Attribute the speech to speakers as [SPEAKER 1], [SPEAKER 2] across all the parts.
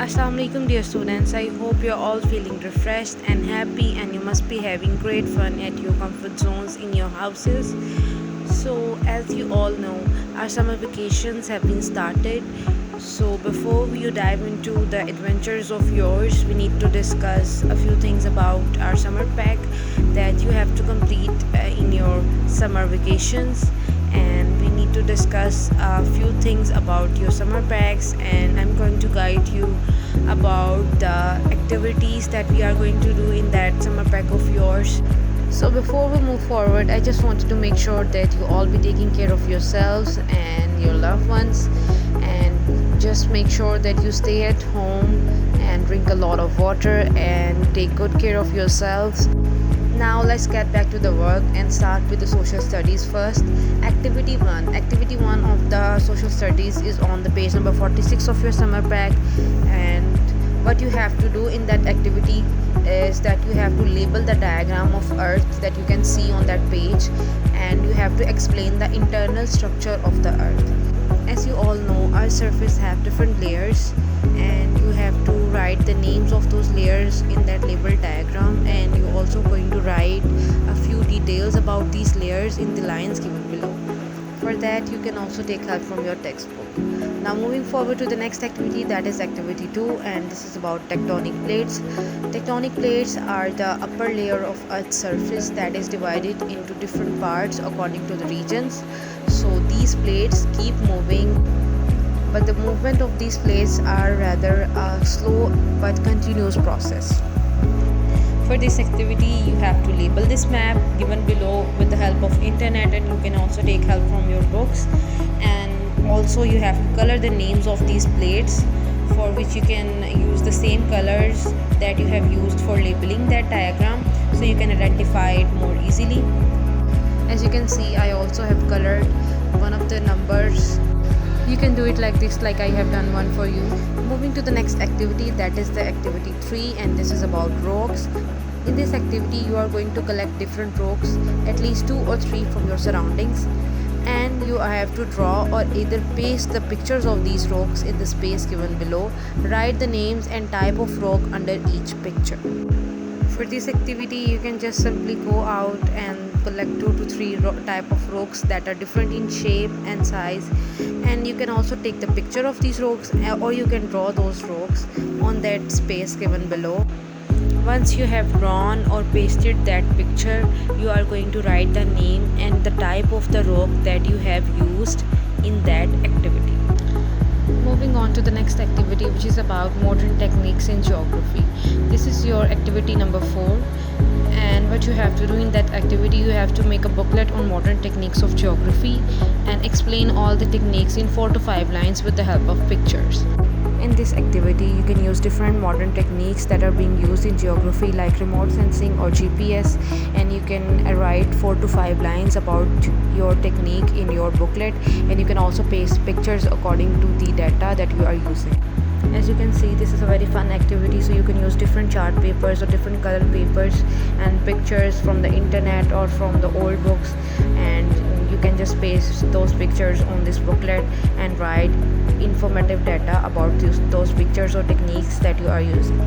[SPEAKER 1] Assalamu alaikum dear students. I hope you're all feeling refreshed and happy and you must be having great fun at your comfort zones in your houses. So as you all know, our summer vacations have been started. So before you dive into the adventures of yours, we need to discuss a few things about our summer pack that you have to complete in your summer vacations, and we need to discuss a few things about your summer packs, and I'm going to guide you about the activities that we are going to do in that summer pack of yours. So before we move forward, I just wanted to make sure that you all be taking care of yourselves and your loved ones, and just make sure that you stay at home and drink a lot of water and take good care of yourselves. Now let's get back to the work and start with the social studies first. Activity 1. Activity 1 of the social studies is on the page number 46 of your summer pack, and what you have to do in that activity is that you have to label the diagram of earth that you can see on that page, and you have to explain the internal structure of the earth. As you all know, our surface have different layers, and you have to write the names of those layers in that label diagram, and you're also going to write a few details about these layers in the lines given below. For that, you can also take help from your textbook. Now moving forward to the next activity, that is activity 2, and this is about tectonic plates. Tectonic plates are the upper layer of Earth's surface that is divided into different parts according to the regions. So these plates keep moving, but the movement of these plates are rather a slow but continuous process. For this activity, you have to label this map given below with the help of internet, and you can also take help from your books. And also you have to color the names of these plates, for which you can use the same colors that you have used for labeling that diagram, so you can identify it more easily. As you can see, I also have colored one of the numbers. You can do it like this, like I have done one for you. Moving to the next activity, that is the activity 3, and this is about rocks. In this activity, you are going to collect different rocks, at least 2 or 3 from your surroundings, and you have to draw or either paste the pictures of these rocks in the space given below. Write the names and type of rock under each picture. For this activity, you can just simply go out and collect 2 to 3 type of rocks that are different in shape and size, and you can also take the picture of these rocks, or you can draw those rocks on that space given below. Once you have drawn or pasted that picture, you are going to write the name and the type of the rock that you have used in that activity. Moving on to the next activity, which is about modern techniques in geography. This is your activity number 4, and what you have to do in that activity, you have to make a booklet on modern techniques of geography and explain all the techniques in 4 to 5 lines with the help of pictures. In this activity, you can use different modern techniques that are being used in geography, like remote sensing or GPS, and you can write 4 to 5 lines about your technique in your booklet, and you can also paste pictures according to the data that you are using. As you can see, this is a very fun activity, so you can use different chart papers or different color papers and pictures from the internet or from the old books, and you can just paste those pictures on this booklet and write informative data about those pictures or techniques that you are using.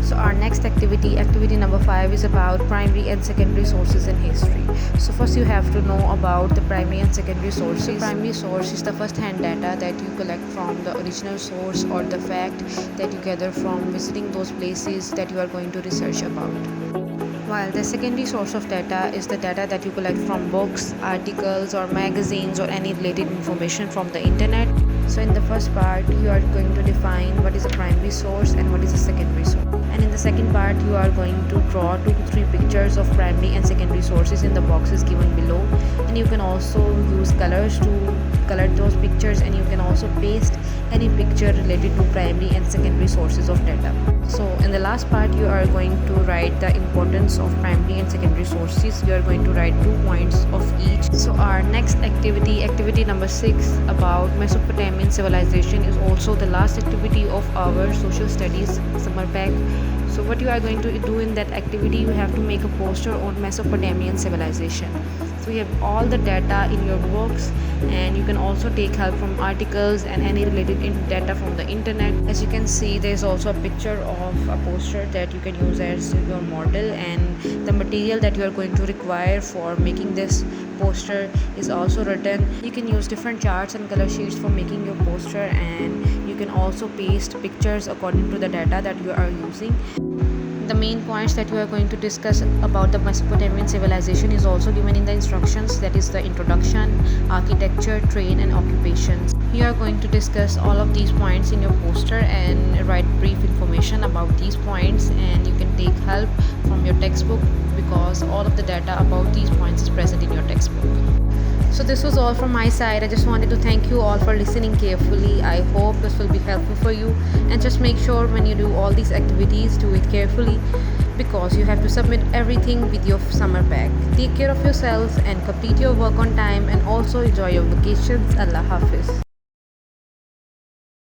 [SPEAKER 1] So our next activity, activity number 5, is about primary and secondary sources in history. So first you have to know about the primary and secondary sources. Primary source is the first-hand data that you collect from the original source, or the fact that you gather from visiting those places that you are going to research about. While the secondary source of data is the data that you collect from books, articles, or magazines, or any related information from the internet. So in the first part, you are going to define what is a primary source and what is a secondary source. And in the second part, you are going to draw 2 to 3 pictures of primary and secondary sources in the boxes given below. And you can also use colors to color those pictures, and you can also paste any picture related to primary and secondary sources of data. So in the last part, you are going to write the importance of primary and secondary sources. You are going to write 2 points of each. So our next activity, activity number 6, about Mesopotamian civilization, is also the last activity of our social studies summer pack. So what you are going to do in that activity, you have to make a poster on Mesopotamian civilization. So we have all the data in your books, and you can also take help from articles and any related data from the internet. As you can see, there is also a picture of a poster that you can use as your model, and the material that you are going to require for making this poster is also written. You can use different charts and color sheets for making your poster, and you can also paste pictures according to the data that you are using. The main points that we are going to discuss about the Mesopotamian civilization is also given in the instructions, that is the introduction, architecture, trade and occupations. You are going to discuss all of these points in your poster and write brief information about these points, and you can take help from your textbook because all of the data about these points is present in your textbook. So this was all from my side. I just wanted to thank you all for listening carefully. I hope this will be helpful for you, and just make sure when you do all these activities, do it carefully because you have to submit everything with your summer pack. Take care of yourselves and complete your work on time, and also enjoy your vacations. Allah Hafiz.